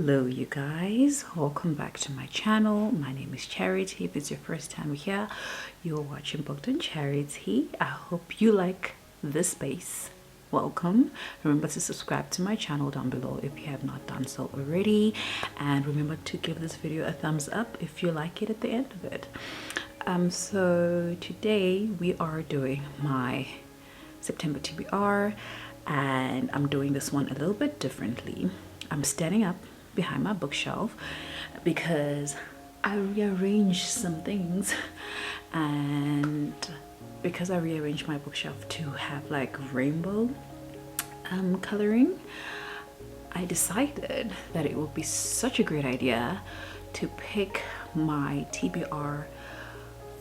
Hello you guys, welcome back to my channel. My name is Charity. If it's your first time here, you're watching BookedonCharity. I hope you like this space. Welcome. Remember to subscribe to my channel down below if you have not done so already, and remember to give this video a thumbs up if you like it at the end of it. So today we are doing my September TBR, and I'm doing this one a little bit differently. I'm standing up behind my bookshelf because I rearranged some things, and because I rearranged my bookshelf to have like rainbow coloring, I decided that it would be such a great idea to pick my TBR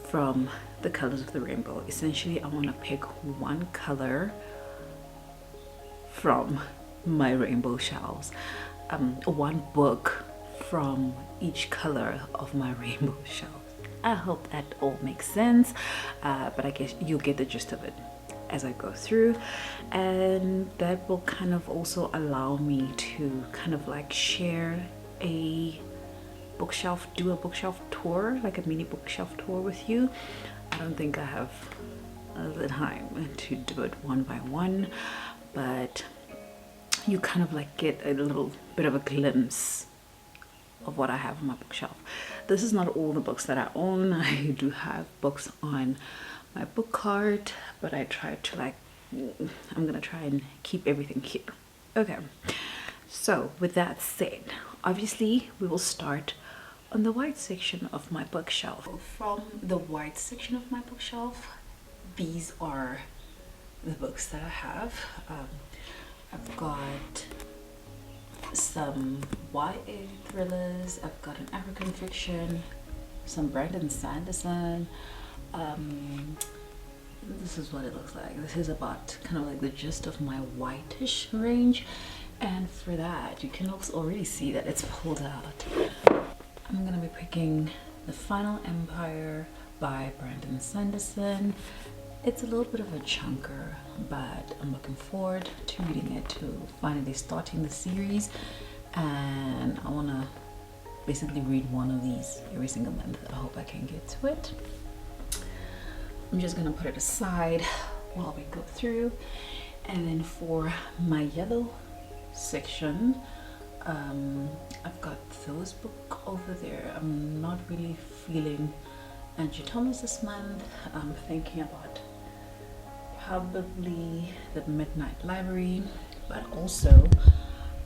from the colors of the rainbow. Essentially, I want to pick one color from my rainbow shelves, one book from each color of my rainbow shelves. I hope that all makes sense, but I guess you'll get the gist of it as I go through, and that will kind of also allow me to kind of like share a bookshelf, do a bookshelf tour, like a mini bookshelf tour with you. I don't think I have the time to do it one by one, but you kind of like get a little bit of a glimpse of what I have on my bookshelf. This is not all the books that I own. I do have books on my book cart, but I try to like, I'm gonna try and keep everything here. Okay, so with that said, obviously we will start on the white section of my bookshelf. From the white section of my bookshelf, these are the books that I have. I've got some YA thrillers, I've got an African fiction, some Brandon Sanderson. This is what it looks like. This is about kind of like the gist of my whitish range, and for that you can also already see that it's pulled out. I'm gonna be picking The Final Empire by Brandon Sanderson. It's a little bit of a chunker, but I'm looking forward to reading it, to finally starting the series, and I want to basically read one of these every single month. I hope I can get to it. I'm just going to put it aside while we go through, and then for my yellow section, I've got those books over there. I'm not really feeling Angie Thomas this month. I'm thinking about probably The Midnight Library, but also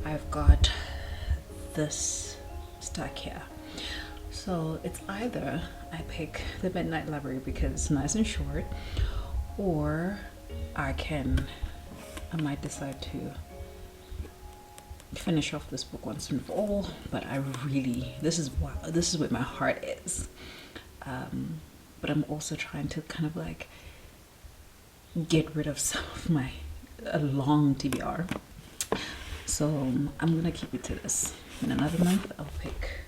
I've got this stack here. So it's either I pick The Midnight Library because it's nice and short, or I might decide to finish off this book once and for all. But this is where my heart is. But I'm also trying to kind of like get rid of some of my long TBR, so I'm gonna keep it to this. In another month I'll pick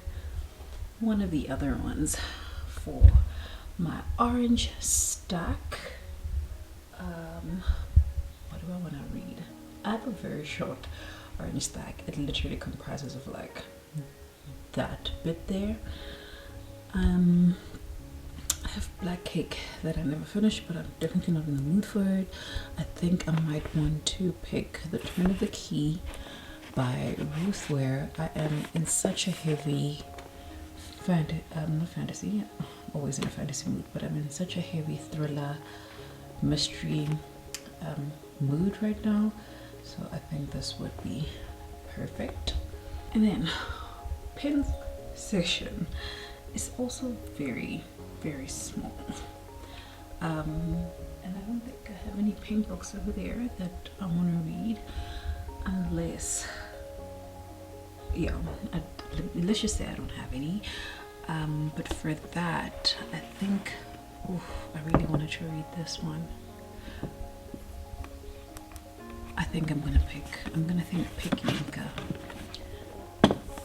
one of the other ones for my orange stack. What do I want to read? I have a very short orange stack. It literally comprises of like that bit there. I have Black Cake that I never finished, but I'm definitely not in the mood for it. I think I might want to pick The Turn of the Key by Ruth Ware. I am in such a heavy not fantasy, always in a fantasy mood, but I'm in such a heavy thriller mystery mood right now, so I think this would be perfect. And then pin section is also very small, and I don't think I have any pink books over there that I want to read, unless let's just say I don't have any, but for that I think I really wanted to read this one. I think I'm gonna pick Yinka.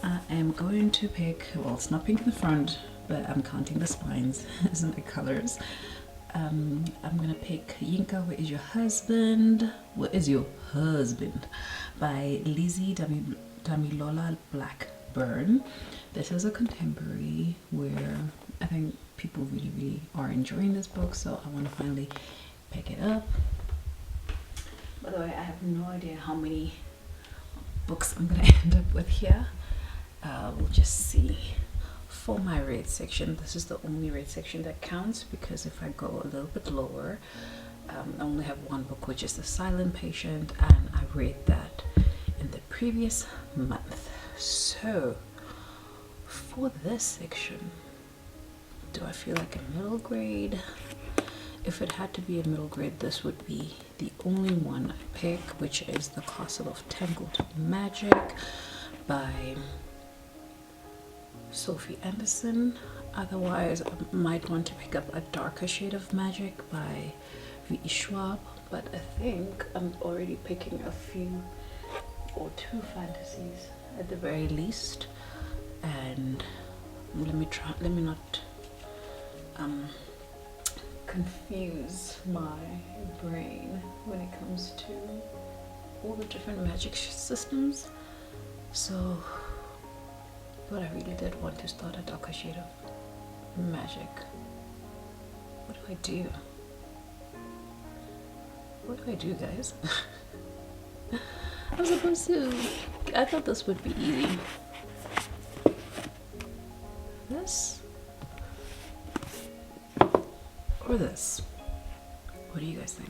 I am going to pick, well, it's not pink in the front, but I'm counting the spines as my colors. I'm gonna pick Yinka, Where Is Your Husband? Where Is Your Husband by Lizzie Damilola burn. This is a contemporary where I think people really are enjoying this book, so I want to finally pick it up. By the way, I have no idea how many books I'm gonna end up with here. We'll just see. For my rate section, this is the only rate section that counts, because if I go a little bit lower, I only have one book, which is The Silent Patient, and I read that in the previous month. So for this section, do I feel like a middle grade? If it had to be a middle grade, this would be the only one I pick, which is The Castle of Tangled Magic by Sophie Anderson. Otherwise, I might want to pick up A Darker Shade of Magic by V. Schwab, but I think I'm already picking a few or two fantasies at the very least. And let me not confuse my brain when it comes to all the different magic systems. So, but I really did want to start A Darker Shade of Magic. What do I do? What do I do, guys? I'm supposed to... I thought this would be easy. This? Or this? What do you guys think?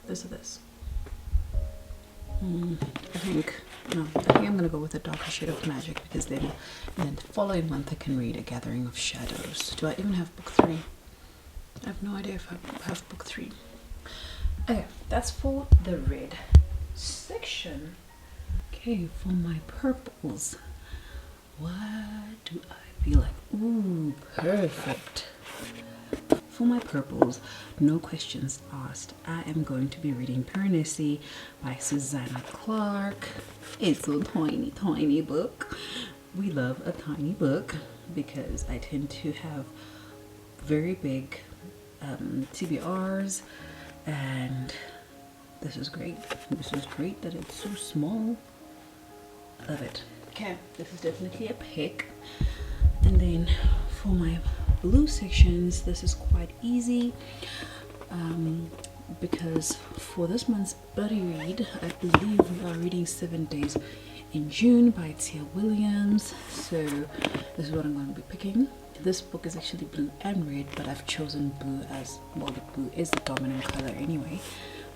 This or this? I think I'm gonna go with A Darker Shade of Magic, because then the following month I can read A Gathering of Shadows. Do I even have book 3? I have no idea if I have book 3. Okay, that's for the red section. Okay, for my purples, what do I feel like? Ooh, perfect. For my purples, no questions asked, I am going to be reading Piranesi by Susanna Clark. It's a tiny book. We love a tiny book because I tend to have very big TBRs, and this is great. This is great that it's so small. Love it. Okay, this is definitely a pick. And then for my blue sections, this is quite easy because for this month's buddy read, I believe we are reading 7 Days in June by Tia Williams. So this is what I'm going to be picking. This book is actually blue and red, but I've chosen blue as well. The blue is the dominant color anyway.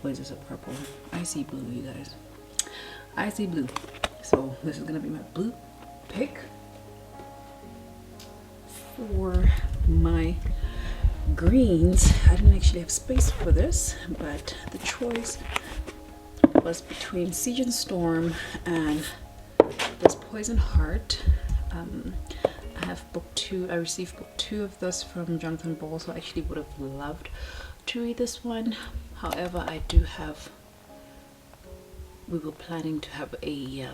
Or is this a purple? I see blue, you guys. I see blue. So this is gonna be my blue pick. For my greens, I didn't actually have space for this, but the choice was between Siege and Storm and this Poison Heart. I have book 2. I received book 2 of this from Jonathan Ball, so I actually would have loved to read this one. However, I do have, we were planning to have a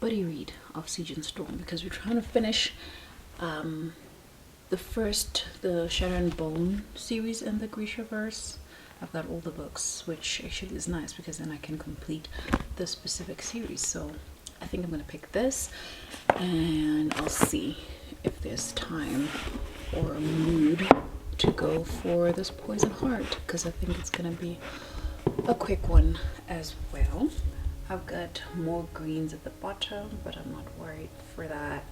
buddy read of Siege and Storm because we're trying to finish the Shadow and Bone series in the Grishaverse. I've got all the books, which actually is nice because then I can complete the specific series. So I think I'm gonna pick this, and I'll see if there's time or a mood to go for this Poison Heart, because I think it's gonna be a quick one as well. I've got more greens at the bottom, but I'm not worried for that.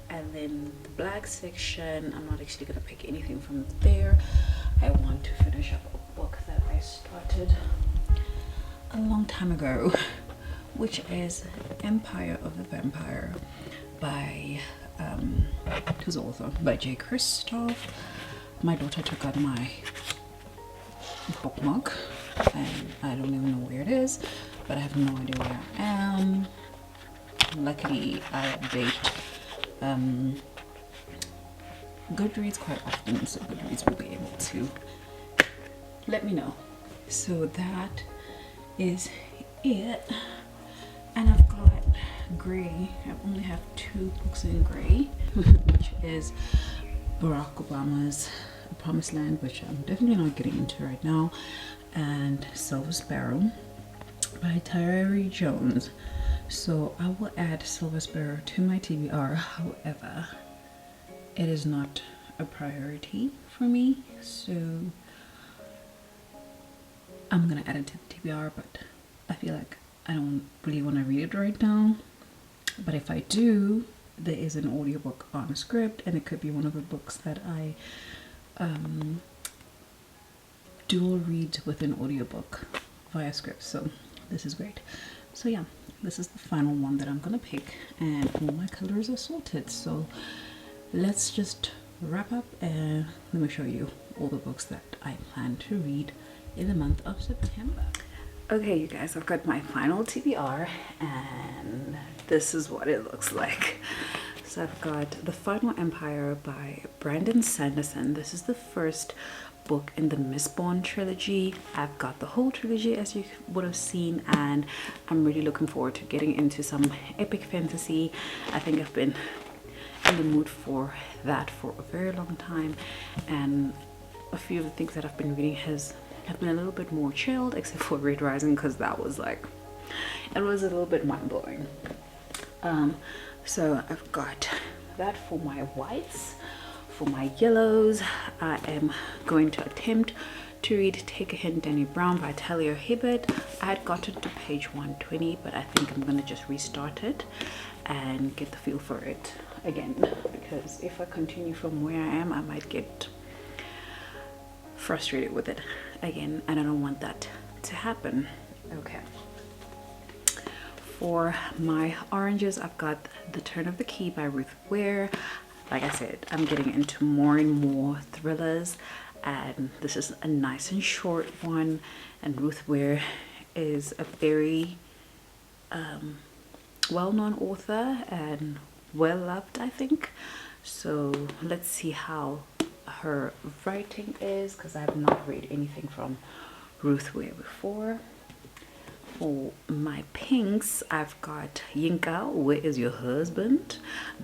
And then the black section, I'm not actually gonna pick anything from there. I want to finish up a book that I started a long time ago, which is Empire of the Vampire by who's the author? By J. Kristoff. My daughter took out my bookmark and I don't even know where it is, but I have no idea where I am. Luckily I update Goodreads quite often, so Goodreads will be able to let me know. So that is it. And I've got gray. I only have 2 books in gray, which is Barack Obama's Promised Land, which I'm definitely not getting into right now, and Silver Sparrow by Tyree Jones. So I will add Silver Sparrow to my TBR. However, it is not a priority for me, so I'm gonna add it to the TBR, but I feel like I don't really want to read it right now. But if I do, there is an audiobook on SCRIBD, and it could be one of the books that I dual read with an audiobook via SCRIBD. So this is great. So yeah, this is the final one that I'm gonna pick, and all my colors are sorted. So let's just wrap up and let me show you all the books that I plan to read in the month of September. Okay, you guys, I've got my final TBR, and this is what it looks like. So I've got The Final Empire by Brandon Sanderson. This is the first book in the Mistborn trilogy. I've got the whole trilogy, as you would have seen, and I'm really looking forward to getting into some epic fantasy. I think I've been in the mood for that for a very long time, and a few of the things that I've been reading have been a little bit more chilled, except for Red Rising, because that was like, it was a little bit mind-blowing. So I've got that for my whites. For my yellows, I am going to attempt to read Take a Hint, Danny Brown by Talia Hibbert. I had gotten to page 120, but I think I'm going to just restart it and get the feel for it again, because if I continue from where I am, I might get frustrated with it again, and I don't want that to happen. Okay. For my oranges, I've got The Turn of the Key by Ruth Ware. Like I said, I'm getting into more and more thrillers, and this is a nice and short one, and Ruth Ware is a very well-known author and well-loved, I think. So let's see how her writing is, because I have not read anything from Ruth Ware before. For my pinks, I've got Yinka, Where Is Your Husband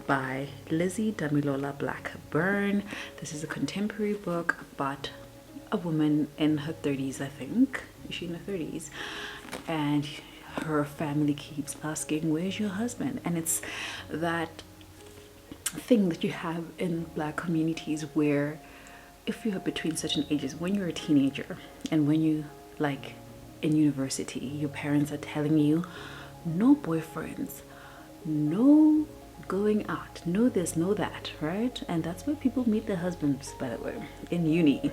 by Lizzie Damilola Blackburn. This is a contemporary book about a woman in her 30s, I think. Is she in her 30s? And her family keeps asking, where's your husband? And it's that thing that you have in Black communities where if you're between certain ages, when you're a teenager and when you like in university, your parents are telling you no boyfriends, no going out, no this, no that, right? And that's where people meet their husbands, by the way, in uni.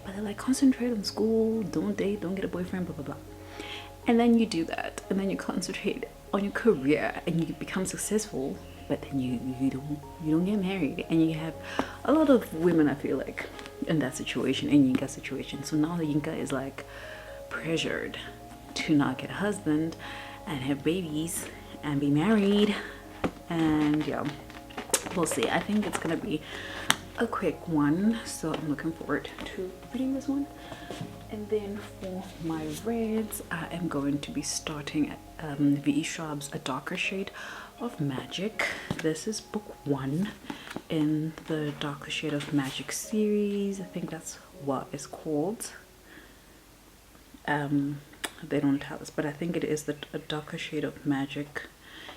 But they're like, concentrate on school, don't date, don't get a boyfriend, blah blah blah. And then you do that, and then you concentrate on your career and you become successful, but then you don't get married. And you have a lot of women, I feel like, in that situation, in Yinka's situation. So now the Yinka is like pressured to not get a husband and have babies and be married, and yeah, we'll see. I think it's gonna be a quick one, so I'm looking forward to reading this one. And then for my reds, I am going to be starting at V.E. Schwab's A Darker Shade of Magic. This is book 1 in the Darker Shade of Magic series. I think that's what it's called. They don't tell us, but I think it is the A Darker Shade of Magic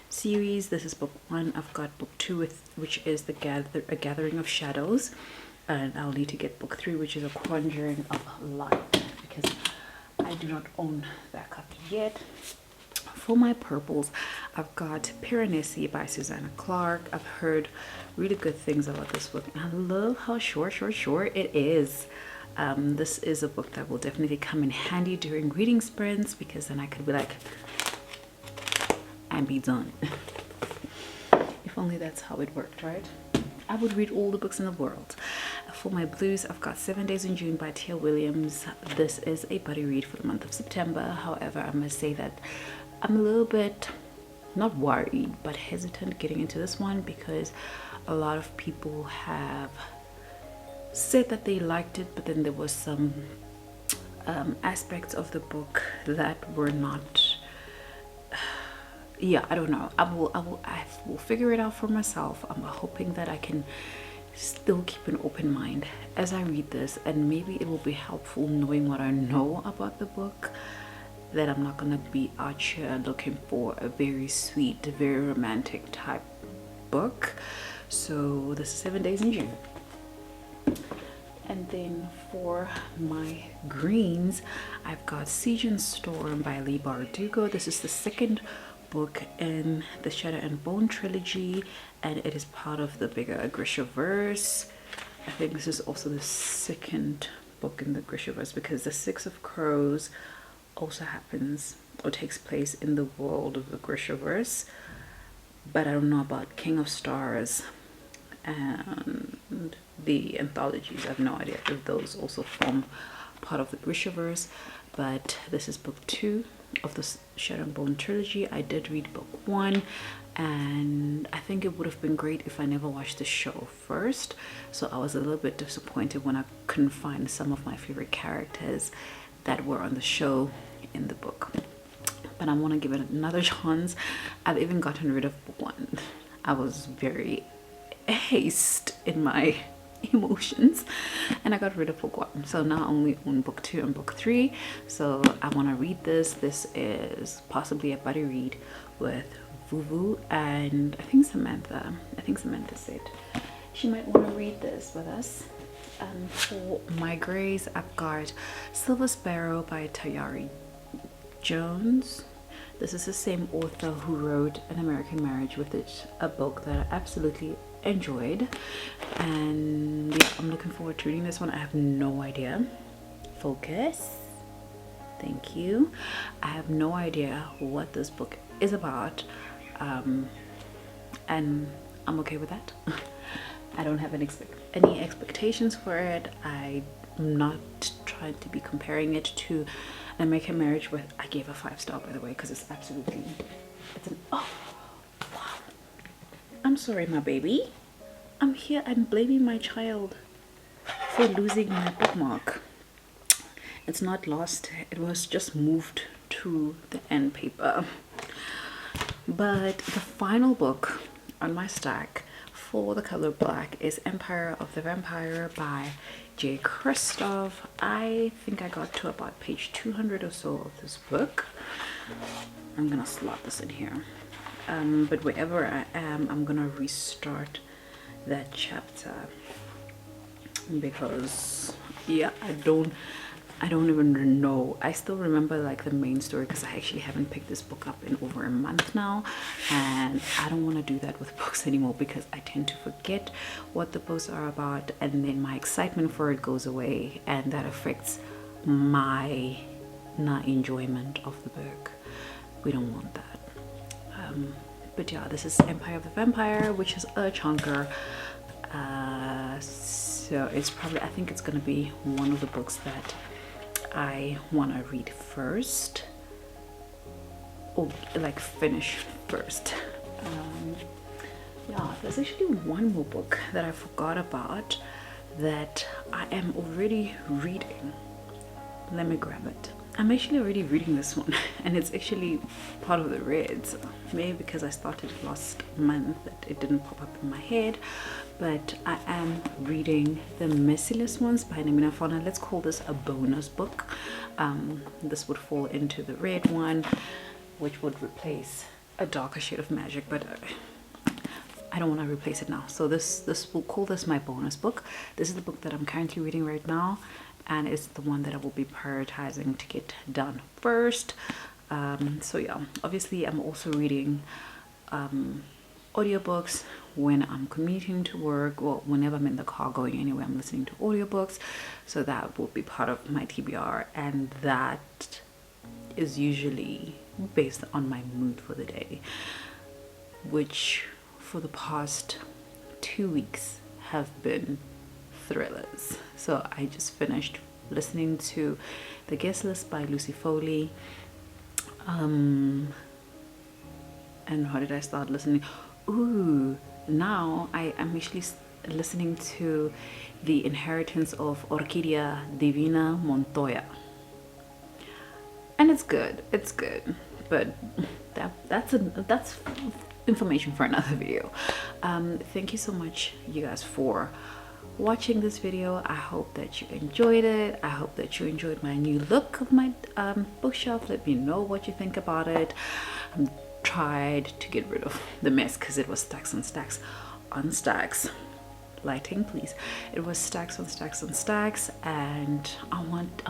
series. This is book 1. I've got book 2, which is A Gathering of Shadows, and I'll need to get book 3, which is A Conjuring of Light, because I do not own that copy yet. For my purples, I've got Piranesi by Susanna Clark. I've heard really good things about this book, and I love how short it is. This is a book that will definitely come in handy during reading sprints, because then I could be like, and be done. If only that's how it worked, right? I would read all the books in the world. For my blues, I've got 7 Days in June by Tia Williams. This is a buddy read for the month of September. However, I must say that I'm a little bit, not worried, but hesitant getting into this one, because a lot of people have said that they liked it, but then there was some aspects of the book that were not, yeah, I don't know. I will figure it out for myself. I'm hoping that I can still keep an open mind as I read this, and maybe it will be helpful knowing what I know about the book, that I'm not gonna be out here looking for a very sweet, very romantic type book. So this is 7 Days in June. And then for my greens, I've got Siege and Storm by Leigh Bardugo. This is the second book in the Shadow and Bone trilogy, and it is part of the bigger Grishaverse. I think this is also the second book in the Grishaverse, because the Six of Crows also happens or takes place in the world of the Grishaverse, but I don't know about King of Stars and the anthologies. I have no idea if those also form part of the Grishaverse, but this is book 2 of the Shadow and Bone trilogy. I did read book 1, and I think it would have been great if I never watched the show first, so I was a little bit disappointed when I couldn't find some of my favorite characters that were on the show in the book. But I want to give it another chance. I've even gotten rid of book 1. I was very haste in my emotions, and I got rid of book 1, so now I only own book 2 and book 3. So I want to read this. This is possibly a buddy read with Vuvu and I think Samantha said she might want to read this with us. For my grays, I've got Silver Sparrow by Tayari Jones. This is the same author who wrote An American Marriage, with it a book that I absolutely enjoyed, and yeah, I'm looking forward to reading this one. I have no idea. Focus. Thank you. I have no idea what this book is about, and I'm okay with that. I don't have any expectations for it. I'm not trying to be comparing it to An American Marriage, with I gave a 5-star, by the way, because it's absolutely, oh wow. I'm sorry, my baby. I'm here and blaming my child for losing my bookmark. It's not lost, it was just moved to the end paper. But the final book on my stack for the color black is Empire of the Vampire by J. Christoph. I think I got to about page 200 or so of this book. I'm gonna slot this in here. But wherever I am, I'm gonna restart that chapter, because yeah, I don't even know. I still remember like the main story, because I actually haven't picked this book up in over a month now, and I don't want to do that with books anymore, because I tend to forget what the books are about, and then my excitement for it goes away, and that affects my enjoyment of the book. We don't want that. But yeah, this is Empire of the Vampire, which is a chunker. So it's probably, I think it's gonna be one of the books that I want to read first, or like finish first. Yeah, there's actually one more book that I forgot about that I am already reading. Let me grab it. I'm actually already reading this one, and it's actually part of the reads. Maybe because I started last month that it didn't pop up in my head, but I am reading The Merciless Ones by Namina Fauna. Let's call this a bonus book. This would fall into the red one, which would replace A Darker Shade of Magic, but I don't want to replace it now. So we'll call this my bonus book. This is the book that I'm currently reading right now, and it's the one that I will be prioritizing to get done first. So yeah, obviously I'm also reading audiobooks when I'm commuting to work, or whenever I'm in the car going anywhere, I'm listening to audiobooks. So that will be part of my TBR, and that is usually based on my mood for the day, which for the past 2 weeks have been thrillers. So I just finished listening to The Guest List by Lucy Foley, and how did I start listening? Now I am actually listening to The Inheritance of Orquídea Divina Montoya, and it's good, but that's information for another video. Thank you so much, you guys, for watching this video. I hope that you enjoyed it. I hope that you enjoyed my new look of my bookshelf. Let me know what you think about it. I tried to get rid of the mess because it was stacks on stacks on stacks. Lighting, please. It was stacks on stacks on stacks, and I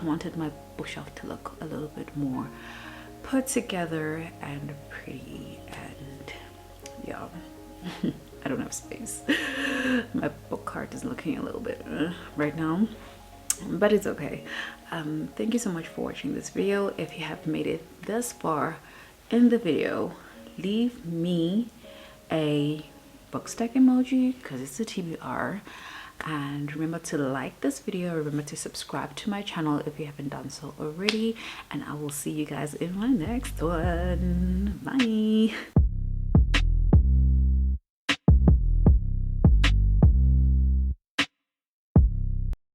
wanted my bookshelf to look a little bit more put together and pretty, and yeah. I don't have space. My book cart is looking a little bit right now, but it's okay. Thank you so much for watching this video. If you have made it this far in the video, leave me a book stack emoji because it's a TBR, and remember to like this video. Remember to subscribe to my channel if you haven't done so already, and I will see you guys in my next one. Bye.